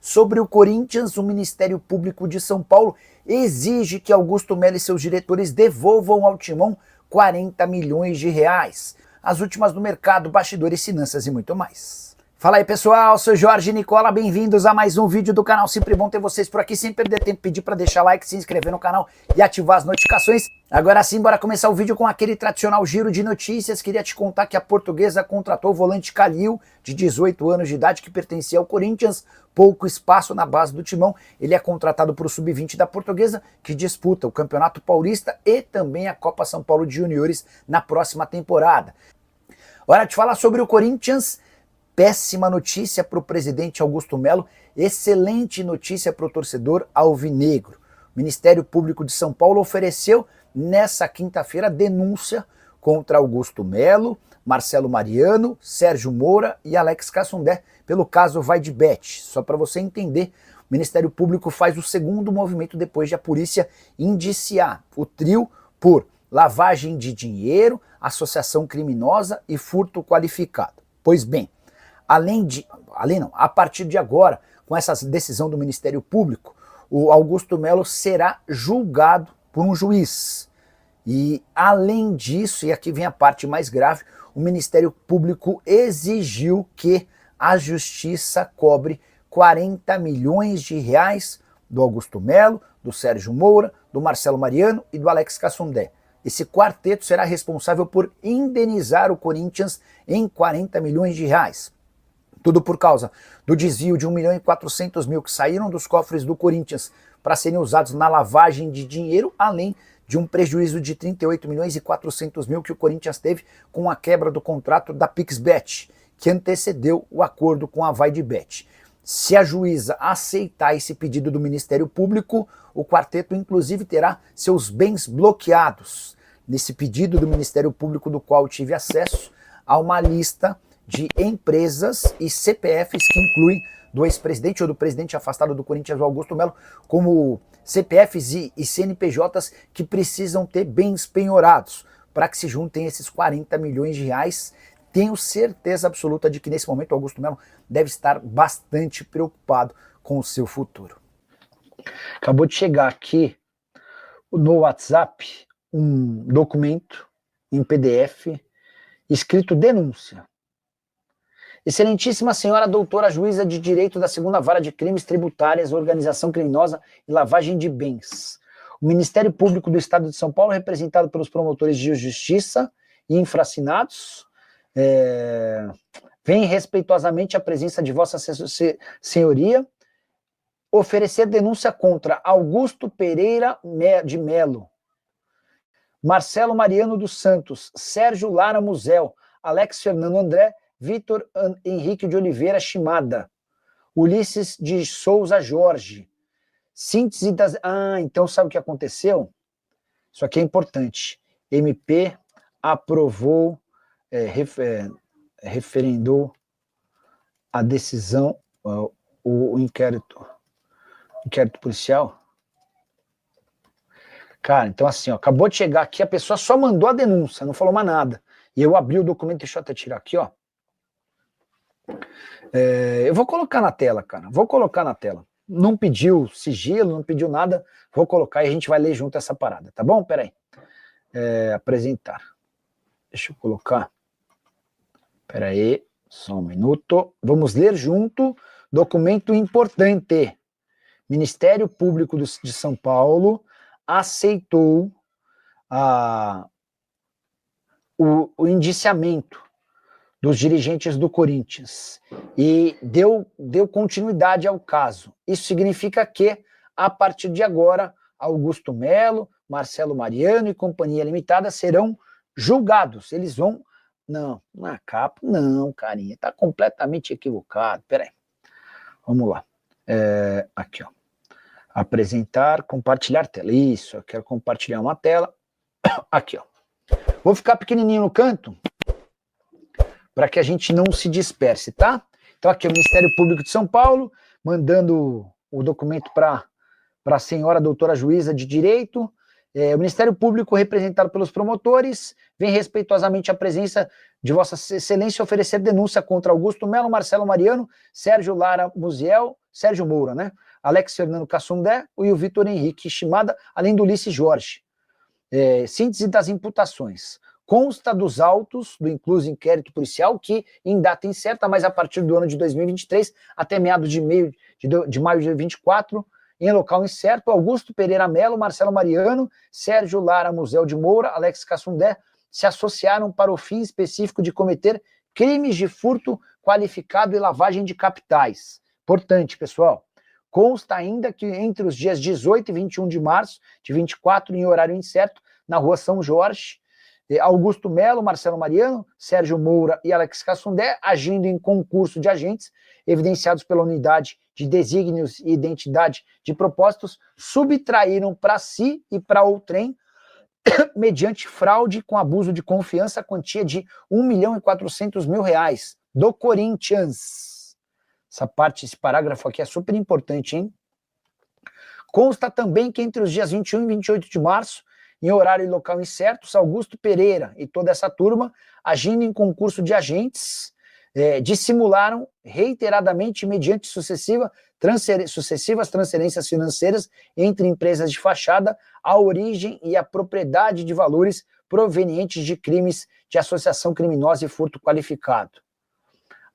Sobre o Corinthians, o Ministério Público de São Paulo exige que Augusto Melo e seus diretores devolvam ao Timão 40 milhões de reais. As últimas do mercado, bastidores, finanças e muito mais. Fala aí pessoal, sou Jorge Nicola, bem-vindos a mais um vídeo do canal. Sempre bom ter vocês por aqui, sem perder tempo, pedir para deixar like, se inscrever no canal e ativar as notificações. Agora sim, bora começar o vídeo com aquele tradicional giro de notícias. Queria te contar que a Portuguesa contratou o volante Kalil, de 18 anos de idade, que pertencia ao Corinthians. Pouco espaço na base do Timão, ele é contratado para o Sub-20 da Portuguesa, que disputa o Campeonato Paulista e também a Copa São Paulo de Juniores na próxima temporada. Hora de falar sobre o Corinthians. Péssima notícia para o presidente Augusto Melo, excelente notícia para o torcedor alvinegro. O Ministério Público de São Paulo ofereceu nessa quinta-feira denúncia contra Augusto Melo, Marcelo Mariano, Sérgio Moura e Alex Cassundé pelo caso Vaidbet. Só para você entender, o Ministério Público faz o segundo movimento depois de a polícia indiciar o trio por lavagem de dinheiro, associação criminosa e furto qualificado. Pois bem, a partir de agora, com essa decisão do Ministério Público, o Augusto Melo será julgado por um juiz. E além disso, e aqui vem a parte mais grave, o Ministério Público exigiu que a Justiça cobre 40 milhões de reais do Augusto Melo, do Sérgio Moura, do Marcelo Mariano e do Alex Cassundé. Esse quarteto será responsável por indenizar o Corinthians em 40 milhões de reais. Tudo por causa do desvio de 1.400.000 que saíram dos cofres do Corinthians para serem usados na lavagem de dinheiro, além de um prejuízo de 38.400.000 que o Corinthians teve com a quebra do contrato da PixBet, que antecedeu o acordo com a Vaidbet. Se a juíza aceitar esse pedido do Ministério Público, o quarteto inclusive terá seus bens bloqueados. Nesse pedido do Ministério Público, do qual tive acesso, há uma lista de empresas e CPFs que incluem do ex-presidente ou do presidente afastado do Corinthians, Augusto Melo, como CPFs e CNPJs que precisam ter bens penhorados para que se juntem esses 40 milhões de reais. Tenho certeza absoluta de que nesse momento o Augusto Melo deve estar bastante preocupado com o seu futuro. Acabou de chegar aqui no WhatsApp um documento em PDF escrito denúncia. Excelentíssima senhora doutora juíza de direito da 2ª Vara de Crimes Tributários, Organização Criminosa e Lavagem de Bens. O Ministério Público do Estado de São Paulo, representado pelos promotores de justiça e infracinados, vem respeitosamente à presença de Vossa Senhoria oferecer denúncia contra Augusto Pereira de Melo, Marcelo Mariano dos Santos, Sérgio Lara Muzel, Alex Fernando André, Vitor Henrique de Oliveira Shimada, Ulisses de Souza Jorge. Síntese das... então sabe o que aconteceu? Isso aqui é importante. MP aprovou, referendou a decisão, o inquérito policial. Cara, então assim, ó, acabou de chegar aqui, a pessoa só mandou a denúncia, não falou mais nada. E eu abri o documento, deixa eu até tirar aqui, ó. Eu vou colocar na tela, cara, vou colocar na tela. Não pediu sigilo, não pediu nada, vou colocar e a gente vai ler junto essa parada, tá bom? Peraí. Apresentar. Deixa eu colocar. Peraí, só um minuto. Vamos ler junto. Documento importante. Ministério Público de São Paulo aceitou o indiciamento dos dirigentes do Corinthians e deu continuidade ao caso. Isso significa que, a partir de agora, Augusto Melo, Marcelo Mariano e Companhia Limitada serão julgados. Eles vão... Não, na capa, não, carinha, tá completamente equivocado. Peraí, vamos lá. Aqui, ó. Apresentar, compartilhar tela. Isso, eu quero compartilhar uma tela. Aqui, ó. Vou ficar pequenininho no canto, para que a gente não se disperse, tá? Então aqui é o Ministério Público de São Paulo, mandando o documento para a senhora doutora juíza de direito. O Ministério Público, representado pelos promotores, vem respeitosamente à presença de Vossa Excelência oferecer denúncia contra Augusto Melo, Marcelo Mariano, Sérgio Lara Muziel, Sérgio Moura, né? Alex Fernando Cassundé e o Vitor Henrique Shimada, além do Ulisses Jorge. Síntese das imputações. Consta dos autos do incluso inquérito policial que, em data incerta, mas a partir do ano de 2023 até meados de maio de 2024, em local incerto, Augusto Pereira Melo, Marcelo Mariano, Sérgio Lara Musel de Moura, Alex Cassundé se associaram para o fim específico de cometer crimes de furto qualificado e lavagem de capitais. Importante, pessoal. Consta ainda que entre os dias 18 e 21 de março de 24, em horário incerto, na rua São Jorge, Augusto Melo, Marcelo Mariano, Sérgio Moura e Alex Cassundé, agindo em concurso de agentes, evidenciados pela unidade de desígnios e identidade de propósitos, subtraíram para si e para outrem, mediante fraude com abuso de confiança, a quantia de R$1.400.000 do Corinthians. Esse parágrafo aqui é super importante, hein? Consta também que entre os dias 21 e 28 de março, em horário e local incertos, Augusto Pereira e toda essa turma, agindo em concurso de agentes, dissimularam reiteradamente, mediante sucessivas transferências financeiras entre empresas de fachada, a origem e a propriedade de valores provenientes de crimes de associação criminosa e furto qualificado.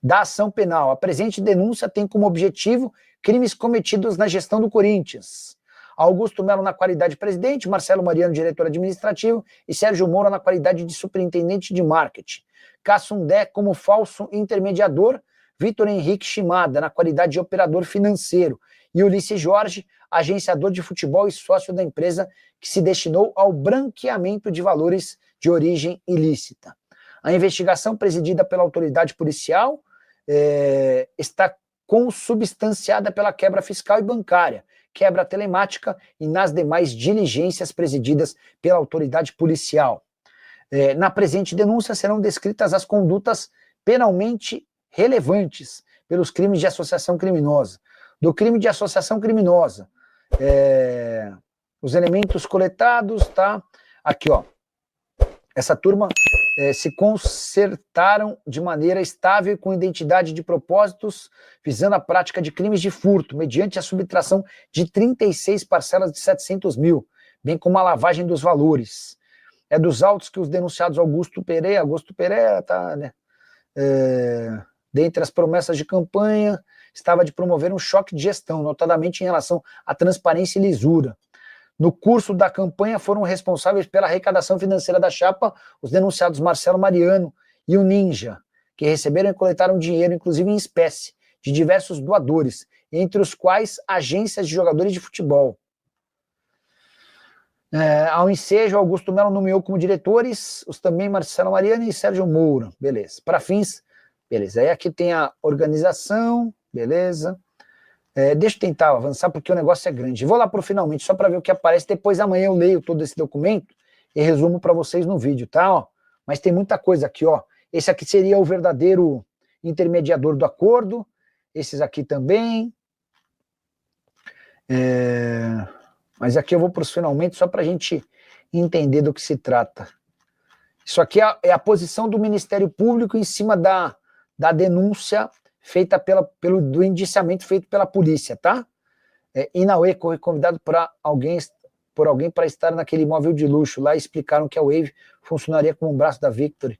Da ação penal, a presente denúncia tem como objetivo crimes cometidos na gestão do Corinthians. Augusto Melo na qualidade de presidente, Marcelo Mariano, diretor administrativo, e Sérgio Moura na qualidade de superintendente de marketing. Cassundé como falso intermediador, Vitor Henrique Shimada na qualidade de operador financeiro, e Ulisses Jorge, agenciador de futebol e sócio da empresa que se destinou ao branqueamento de valores de origem ilícita. A investigação presidida pela autoridade policial está consubstanciada pela quebra fiscal e bancária, quebra telemática e nas demais diligências presididas pela autoridade policial. Na presente denúncia serão descritas as condutas penalmente relevantes pelos crimes de associação criminosa. Do crime de associação criminosa, os elementos coletados, tá? Aqui, ó. Essa turma se concertaram de maneira estável com identidade de propósitos, visando a prática de crimes de furto, mediante a subtração de 36 parcelas de 700 mil, bem como a lavagem dos valores. É dos autos que os denunciados Augusto Pereira, tá, né? Dentre as promessas de campanha, estava de promover um choque de gestão, notadamente em relação à transparência e lisura. No curso da campanha foram responsáveis pela arrecadação financeira da chapa os denunciados Marcelo Mariano e o Ninja, que receberam e coletaram dinheiro, inclusive em espécie, de diversos doadores, entre os quais agências de jogadores de futebol. Ao ensejo, Augusto Melo nomeou como diretores os também Marcelo Mariano e Sérgio Moura, beleza. Para fins, beleza. Aí aqui tem a organização, beleza. Deixa eu tentar avançar porque o negócio é grande. Vou lá para o finalmente, só para ver o que aparece. Depois amanhã eu leio todo esse documento e resumo para vocês no vídeo, tá? Ó, mas tem muita coisa aqui, ó. Esse aqui seria o verdadeiro intermediador do acordo. Esses aqui também. Mas aqui eu vou para os finalmente só para a gente entender do que se trata. Isso aqui é a posição do Ministério Público em cima da denúncia feita do indiciamento feito pela polícia, tá? Inauê foi convidado por alguém para estar naquele imóvel de luxo lá e explicaram que a Wave funcionaria como um braço da Victory.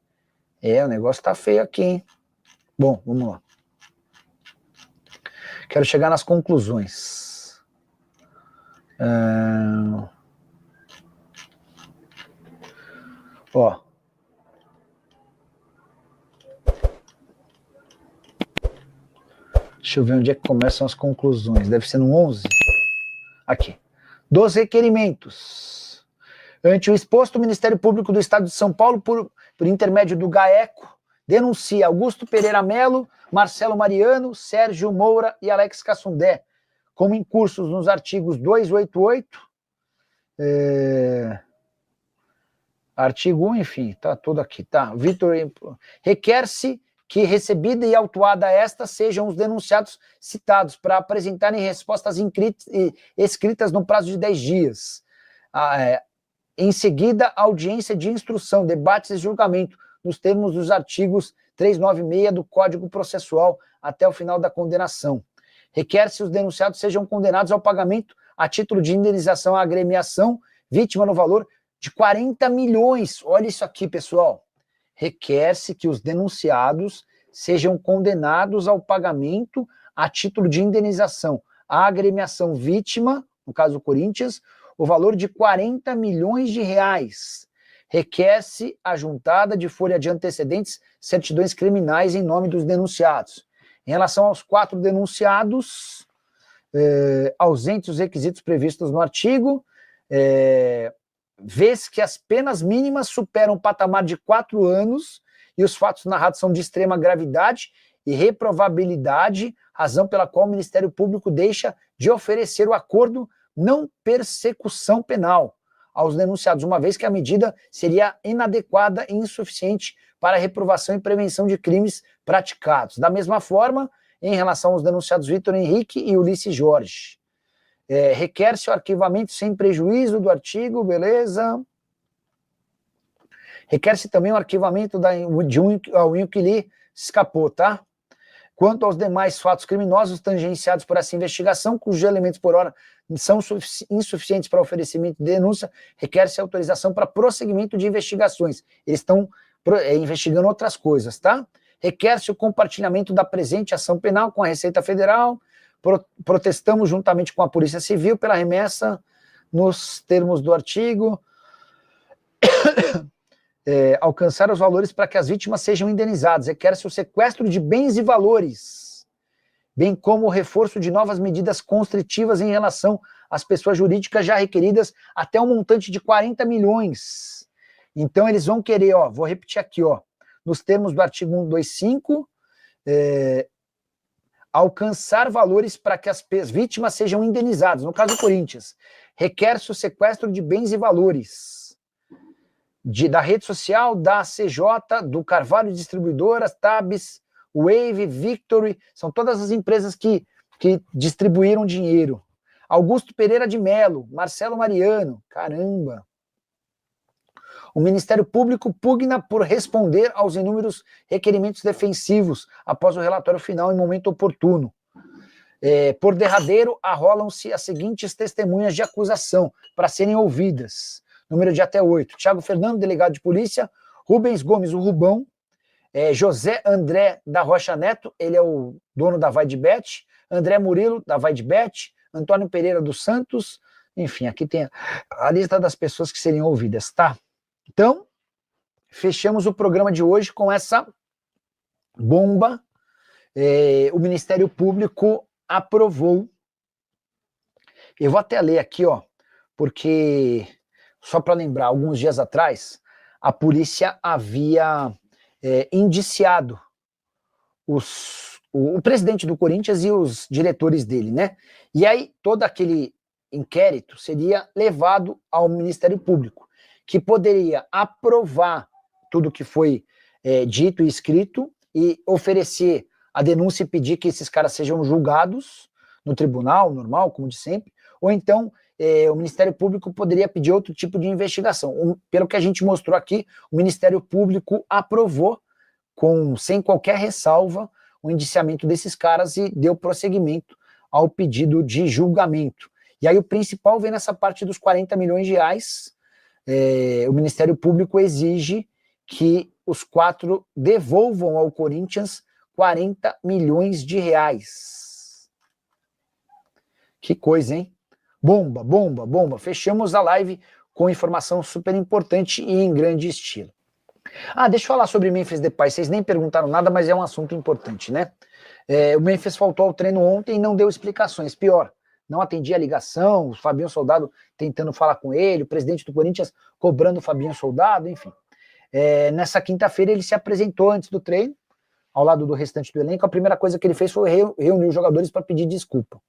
O negócio tá feio aqui, hein? Bom, vamos lá. Quero chegar nas conclusões. Ó. Deixa eu ver onde é que começam as conclusões. Deve ser no 11. Aqui. Dos requerimentos. Ante o exposto, o Ministério Público do Estado de São Paulo, por intermédio do GAECO, denuncia Augusto Pereira Melo, Marcelo Mariano, Sérgio Moura e Alex Cassundé, como incursos nos artigos 288, artigo 1, enfim, tá tudo aqui, tá? Vitor, requer-se que recebida e autuada esta sejam os denunciados citados para apresentarem respostas escritas no prazo de 10 dias. Em seguida, audiência de instrução, debates e julgamento, nos termos dos artigos 396 do Código Processual, até o final da condenação. Requer-se os denunciados sejam condenados ao pagamento a título de indenização à agremiação vítima no valor de 40 milhões. Olha isso aqui, pessoal. Requer-se que os denunciados sejam condenados ao pagamento a título de indenização à agremiação vítima, no caso do Corinthians, o valor de 40 milhões de reais. Requer-se a juntada de folha de antecedentes, certidões criminais em nome dos denunciados. Em relação aos 4 denunciados, ausentes os requisitos previstos no artigo, vê-se que as penas mínimas superam o patamar de 4 anos e os fatos narrados são de extrema gravidade e reprovabilidade, razão pela qual o Ministério Público deixa de oferecer o acordo não persecução penal aos denunciados, uma vez que a medida seria inadequada e insuficiente para a reprovação e prevenção de crimes praticados. Da mesma forma, em relação aos denunciados Vitor Henrique e Ulisses Jorge, requer-se o arquivamento sem prejuízo do artigo, beleza? Requer-se também o arquivamento de um inquilino escapou, tá? Quanto aos demais fatos criminosos tangenciados por essa investigação, cujos elementos por hora são insuficientes para oferecimento de denúncia, requer-se autorização para prosseguimento de investigações. Eles estão investigando outras coisas, tá? Requer-se o compartilhamento da presente ação penal com a Receita Federal. Protestamos juntamente com a Polícia Civil pela remessa nos termos do artigo. Alcançar os valores para que as vítimas sejam indenizadas. Requer-se o sequestro de bens e valores, bem como o reforço de novas medidas constritivas em relação às pessoas jurídicas já requeridas até um montante de 40 milhões. Então eles vão querer, vou repetir aqui, nos termos do artigo 125, alcançar valores para que as vítimas sejam indenizadas. No caso do Corinthians, requer-se o sequestro de bens e valores da rede social, da CJ, do Carvalho Distribuidoras, Tabs, Wave, Victory, são todas as empresas que distribuíram dinheiro. Augusto Pereira de Melo, Marcelo Mariano, caramba. O Ministério Público pugna por responder aos inúmeros requerimentos defensivos após o relatório final em momento oportuno. Por derradeiro, arrolam-se as seguintes testemunhas de acusação para serem ouvidas. Número de até 8. Thiago Fernando, delegado de polícia. Rubens Gomes, o Rubão. José André da Rocha Neto, ele é o dono da Vai de Bet. André Murilo, da Vai de Bet. Antônio Pereira dos Santos. Enfim, aqui tem a lista das pessoas que seriam ouvidas, tá? Então, fechamos o programa de hoje com essa bomba. O Ministério Público aprovou. Eu vou até ler aqui, porque... Só para lembrar, alguns dias atrás, a polícia havia indiciado o presidente do Corinthians e os diretores dele, né? E aí, todo aquele inquérito seria levado ao Ministério Público, que poderia aprovar tudo que foi dito e escrito e oferecer a denúncia e pedir que esses caras sejam julgados no tribunal normal, como de sempre, ou então o Ministério Público poderia pedir outro tipo de investigação. Pelo que a gente mostrou aqui, o Ministério Público aprovou, sem qualquer ressalva, o indiciamento desses caras e deu prosseguimento ao pedido de julgamento. E aí o principal vem nessa parte dos 40 milhões de reais. O Ministério Público exige que os 4 devolvam ao Corinthians 40 milhões de reais. Que coisa, hein? Bomba, bomba, bomba. Fechamos a live com informação super importante e em grande estilo. Deixa eu falar sobre Memphis Depay. Vocês nem perguntaram nada, mas é um assunto importante, né? O Memphis faltou ao treino ontem e não deu explicações. Pior, não atendia a ligação, o Fabinho Soldado tentando falar com ele, o presidente do Corinthians cobrando o Fabinho Soldado, enfim. Nessa quinta-feira ele se apresentou antes do treino, ao lado do restante do elenco. A primeira coisa que ele fez foi reunir os jogadores para pedir desculpa.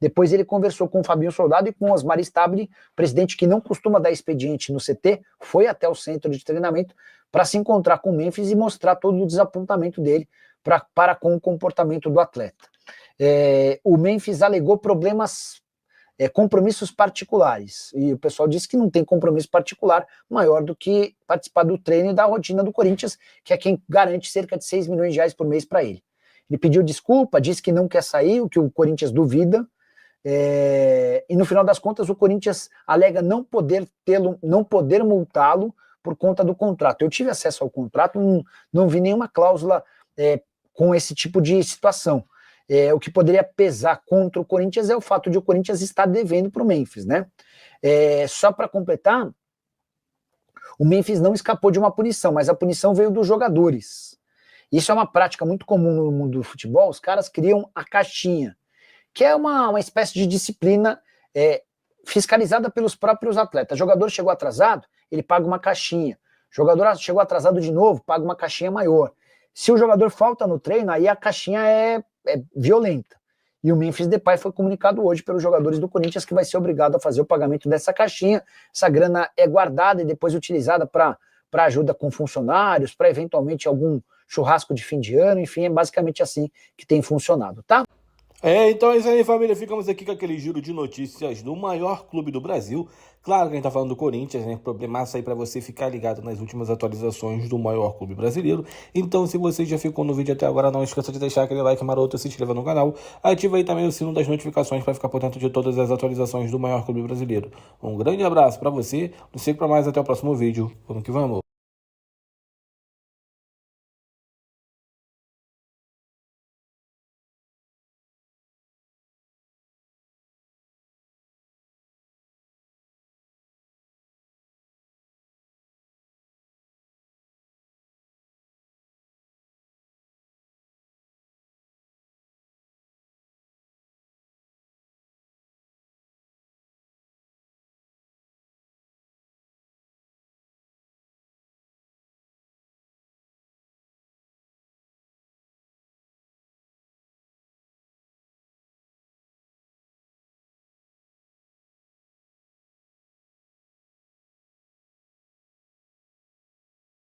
Depois ele conversou com o Fabinho Soldado e com o Osmar Stabile, presidente que não costuma dar expediente no CT, foi até o centro de treinamento para se encontrar com o Memphis e mostrar todo o desapontamento dele para com o comportamento do atleta. O Memphis alegou compromissos particulares, e o pessoal disse que não tem compromisso particular maior do que participar do treino e da rotina do Corinthians, que é quem garante cerca de 6 milhões de reais por mês para ele. Ele pediu desculpa, disse que não quer sair, o que o Corinthians duvida, e no final das contas o Corinthians alega não poder multá-lo por conta do contrato. Eu tive acesso ao contrato, não vi nenhuma cláusula com esse tipo de situação. O que poderia pesar contra o Corinthians é o fato de o Corinthians estar devendo para o Memphis, né? Só para completar, o Memphis não escapou de uma punição, mas a punição veio dos jogadores. Isso é uma prática muito comum no mundo do futebol, os caras criam a caixinha, que é uma espécie de disciplina fiscalizada pelos próprios atletas. O jogador chegou atrasado, ele paga uma caixinha. O jogador chegou atrasado de novo, paga uma caixinha maior. Se o jogador falta no treino, aí a caixinha é violenta. E o Memphis Depay foi comunicado hoje pelos jogadores do Corinthians que vai ser obrigado a fazer o pagamento dessa caixinha. Essa grana é guardada e depois utilizada para ajuda com funcionários, para eventualmente algum churrasco de fim de ano, enfim, é basicamente assim que tem funcionado, tá? Então é isso aí, família. Ficamos aqui com aquele giro de notícias do maior clube do Brasil. Claro que a gente tá falando do Corinthians, né? Problemaço aí pra você ficar ligado nas últimas atualizações do maior clube brasileiro. Então, se você já ficou no vídeo até agora, não esqueça de deixar aquele like maroto, se inscreva no canal. Ativa aí também o sino das notificações para ficar por dentro de todas as atualizações do maior clube brasileiro. Um grande abraço pra você. Não sei pra mais, até o próximo vídeo. Vamos que vamos.